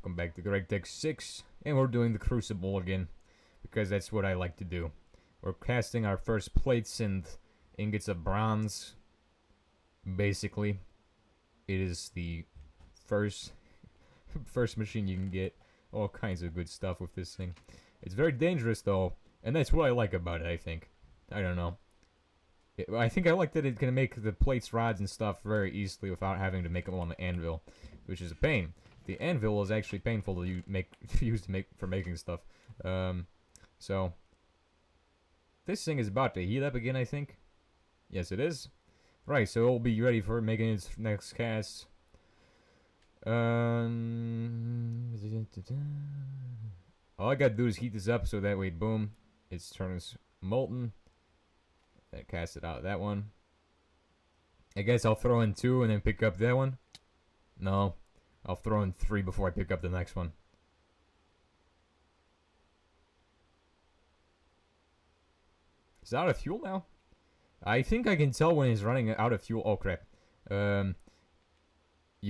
Welcome back to Gregtech 6, and we're doing the Crucible again, because that's what I like to do. We're casting our first plates and ingots of bronze. Basically, it is the first machine you can get. All kinds of good stuff with this thing. It's very dangerous though, and that's what I like about it, I think. I don't know. I think I like that it can make the plates, rods, and stuff very easily without having to make them on the anvil, which is a pain. The anvil is actually painful to use for making stuff. So this thing is about to heat up again, I think. Yes, it is. Right, so it'll be ready for making its next cast. All I gotta do is heat this up so that way, boom, it turns molten. Then cast it out that one. I guess I'll throw in 2 and then pick up that one. No, I'll throw in 3 before I pick up the next one. Is it out of fuel now? I think I can tell when it's running out of fuel. Oh crap. You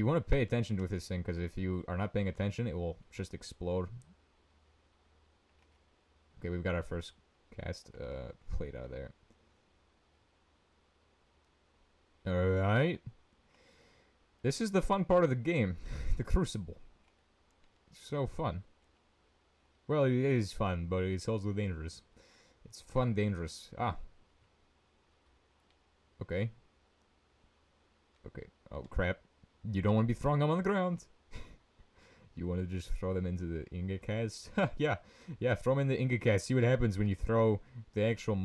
want to pay attention with this thing, because if you are not paying attention, it will just explode. Okay, we've got our first cast plate out of there. Alright. This is the fun part of the game. The Crucible. It's so fun. Well, it is fun, but it's also dangerous. It's fun, dangerous. Ah. Okay. Okay. Oh, crap. You don't want to be throwing them on the ground. You want to just throw them into the ingot cast? Yeah. Yeah, throw them in the ingot cast. See what happens when you throw the actual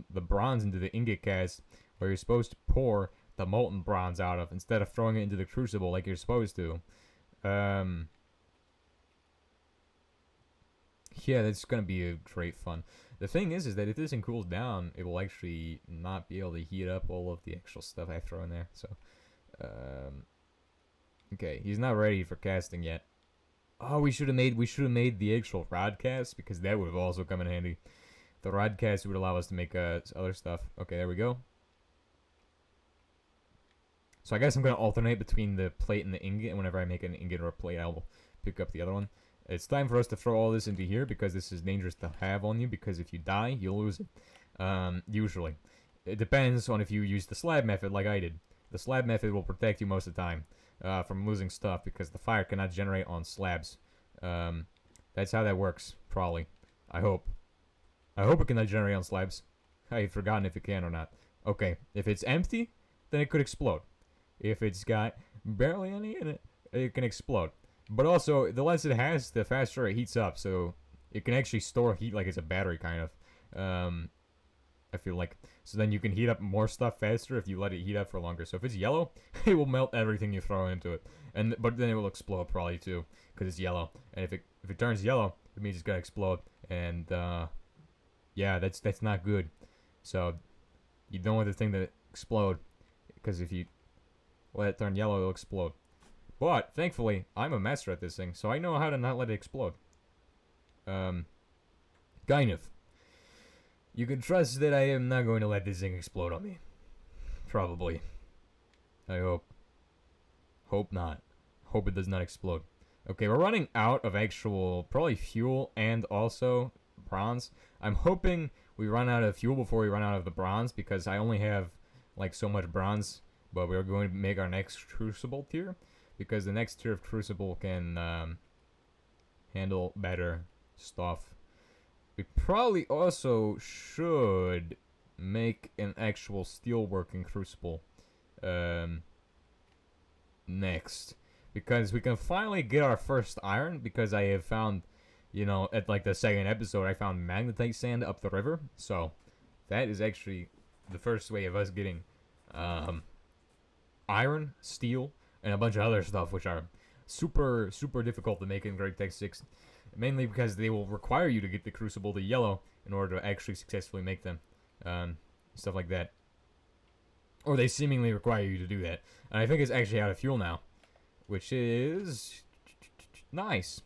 the bronze into the ingot cast, where you're supposed to pour the molten bronze out of, instead of throwing it into the crucible like you're supposed to. Yeah, that's gonna be a great fun. The thing is that if this thing cools down, it will actually not be able to heat up all of the actual stuff I throw in there. So, okay, he's not ready for casting yet. Oh, we should have made the actual rod cast, because that would have also come in handy. The rod cast would allow us to make other stuff. Okay, there we go. So I guess I'm going to alternate between the plate and the ingot, and whenever I make an ingot or a plate, I'll pick up the other one. It's time for us to throw all this into here, because this is dangerous to have on you, because if you die, you'll lose it. Usually. It depends on if you use the slab method like I did. The slab method will protect you most of the time from losing stuff, because the fire cannot generate on slabs. That's how that works, probably. I hope. I hope it cannot generate on slabs. I've forgotten if it can or not. Okay, if it's empty, then it could explode. If it's got barely any in it, it can explode. But also, the less it has, the faster it heats up. So it can actually store heat like it's a battery, kind of. I feel like. So then you can heat up more stuff faster if you let it heat up for longer. So if it's yellow, it will melt everything you throw into it. But then it will explode probably too, because it's yellow. And if it turns yellow, it means it's gonna explode. And yeah, that's not good. So you don't want the thing to explode, because if you let it turn yellow, it'll explode. But thankfully, I'm a master at this thing, so I know how to not let it explode. Kind of. You can trust that I am not going to let this thing explode on me. Probably. I hope. Hope not. Hope it does not explode. Okay, we're running out of actual, probably fuel and also bronze. I'm hoping we run out of fuel before we run out of the bronze, because I only have like so much bronze. But we're going to make our next crucible tier, because the next tier of crucible can handle better stuff. We probably also should make an actual steel working crucible next, because we can finally get our first iron, because I have found, you know, at like the second episode, I found magnetite sand up the river. So that is actually the first way of us getting iron, steel, and a bunch of other stuff, which are super difficult to make in Gregtech 6, mainly because they will require you to get the crucible to yellow in order to actually successfully make them, stuff like that, or they seemingly require you to do that. And I think it's actually out of fuel now, which is nice.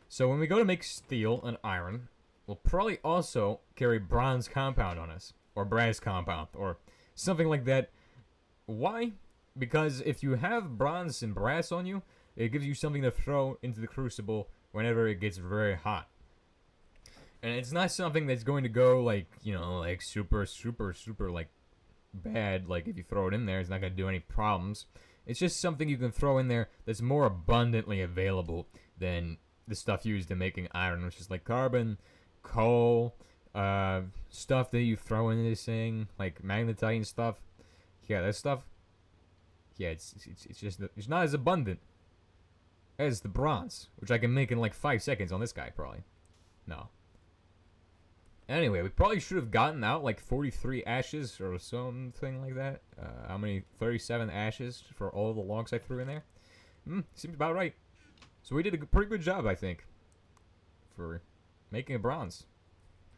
So when we go to make steel and iron, we'll probably also carry bronze compound on us, or brass compound, or something like that. Why? Because if you have bronze and brass on you, it gives you something to throw into the crucible whenever it gets very hot. And it's not something that's going to go like, you know, like super like bad. Like if you throw it in there, it's not going to do any problems. It's just something you can throw in there that's more abundantly available than the stuff used in making iron, which is like carbon, coal, stuff that you throw into this thing, like magnetite and stuff. Yeah, that stuff. Yeah, it's just it's not as abundant as the bronze, which I can make in like 5 seconds on this guy probably. No. Anyway, we probably should have gotten out like 43 ashes or something like that. How many? 37 ashes for all the logs I threw in there. Seems about right. So we did a pretty good job, I think, for making a bronze.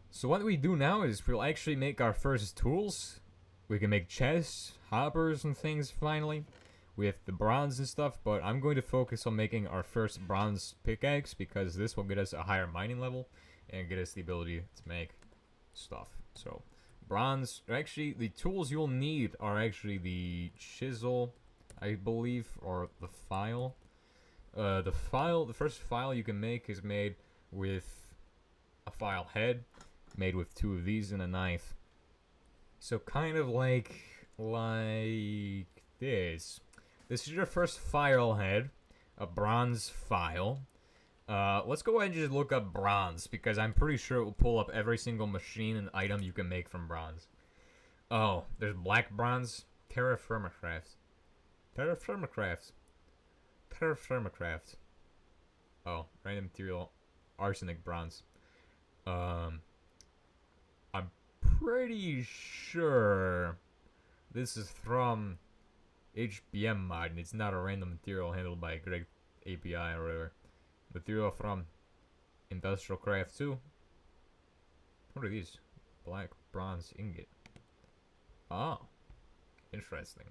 So what we do now is we'll actually make our first tools. We can make chests, hoppers, and things finally with the bronze and stuff, but I'm going to focus on making our first bronze pickaxe because this will get us a higher mining level and get us the ability to make stuff. So bronze, actually the tools you'll need are actually the chisel, I believe, or the file. The first file you can make is made with a file head, made with 2 of these and a knife. So kind of like this. This is your first file head, a bronze file. Let's go ahead and just look up bronze, because I'm pretty sure it will pull up every single machine and item you can make from bronze. Oh, there's black bronze, terra firmacraft. Oh, random material, arsenic bronze. I'm pretty sure this is from HBM mod, and it's not a random material handled by Gregtech API or whatever. Material from Industrial Craft 2. What are these? Black bronze ingot. Oh, interesting.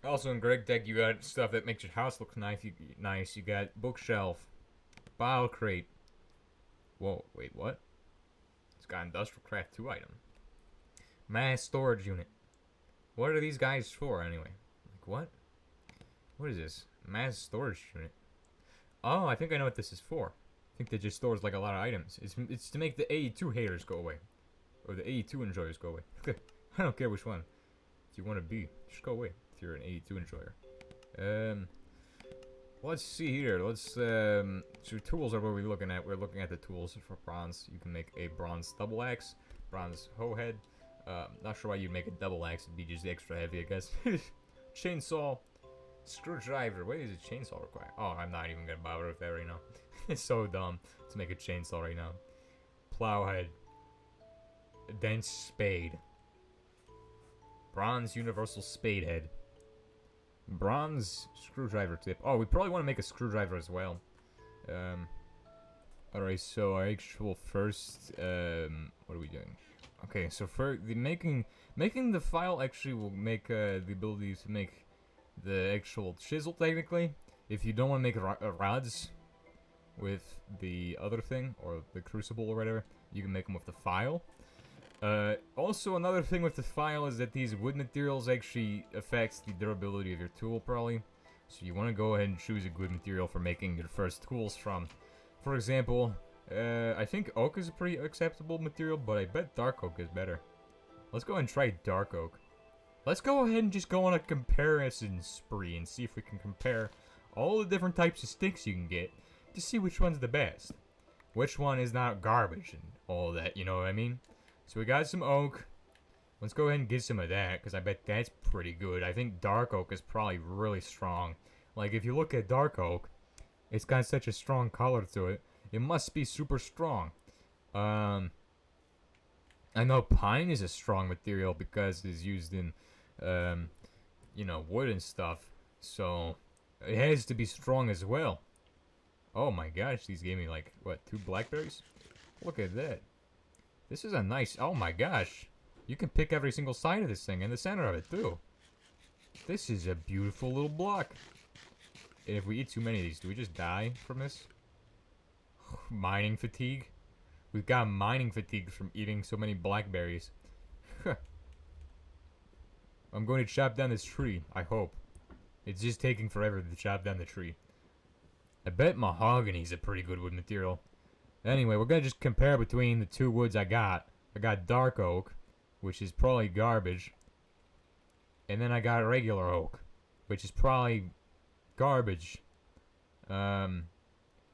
Also in Gregtech, you got stuff that makes your house look nice. You got bookshelf, bile crate. Whoa, wait, what? It's got Industrial Craft 2 item. Mass storage unit. What are these guys for anyway? Like what? What is this? Mass storage unit. Oh, I think I know what this is for. I think that just stores like a lot of items. It's to make the AE2 haters go away. Or the AE2 enjoyers go away. I don't care which one. If you want to be, just go away if you're an AE2 enjoyer. Let's see here. So tools are what we're looking at. We're looking at the tools for bronze. You can make a bronze double axe, bronze hoe head. Not sure why you'd make a double axe. It'd be just extra heavy, I guess. Chainsaw. Screwdriver. What does a chainsaw require? Oh, I'm not even gonna bother with that right now. It's so dumb to make a chainsaw right now. Plowhead. Dense spade. Bronze universal spade head. Bronze screwdriver tip. Oh, we probably want to make a screwdriver as well. Alright, so our actual first, what are we doing? Okay, so for the making the file actually will make the ability to make the actual chisel technically. If you don't want to make rods with the other thing, or the crucible or whatever, you can make them with the file. Also another thing with the file is that these wood materials actually affects the durability of your tool probably. So you want to go ahead and choose a good material for making your first tools from. For example, I think oak is a pretty acceptable material, but I bet dark oak is better. Let's go and try dark oak. Let's go ahead and just go on a comparison spree and see if we can compare all the different types of sticks you can get to see which one's the best. Which one is not garbage and all that, you know what I mean? So we got some oak. Let's go ahead and get some of that, because I bet that's pretty good. I think dark oak is probably really strong. Like, if you look at dark oak, it's got such a strong color to it. It must be super strong. I know pine is a strong material because it's used in, you know, wood and stuff. So, it has to be strong as well. Oh my gosh, these gave me like, what, 2 blackberries? Look at that. This is a nice, oh my gosh. You can pick every single side of this thing and the center of it too. This is a beautiful little block. And if we eat too many of these, do we just die from this? Mining fatigue? We've got mining fatigue from eating so many blackberries. I'm going to chop down this tree, I hope. It's just taking forever to chop down the tree. I bet mahogany's a pretty good wood material. Anyway, we're gonna just compare between the two woods I got. I got dark oak, which is probably garbage. And then I got regular oak, which is probably garbage.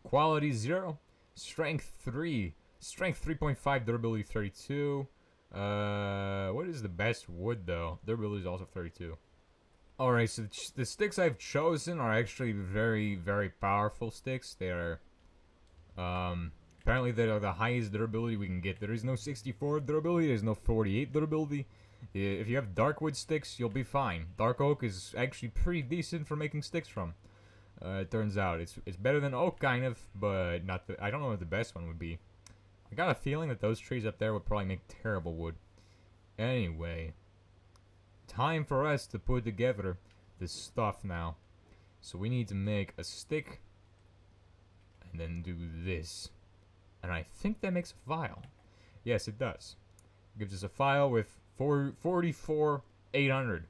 Quality 0. Strength 3. Strength 3.5, durability 32. What is the best wood, though? Durability is also 32. Alright, so the sticks I've chosen are actually very, very powerful sticks. They are, apparently they are the highest durability we can get. There is no 64 durability, there's no 48 durability. If you have dark wood sticks, you'll be fine. Dark oak is actually pretty decent for making sticks from. It turns out. It's better than oak, kind of, but not the, I don't know what the best one would be. I got a feeling that those trees up there would probably make terrible wood. Anyway, time for us to put together this stuff now. So we need to make a stick, and then do this. And I think that makes a file. Yes, it does. It gives us a file with 44,800.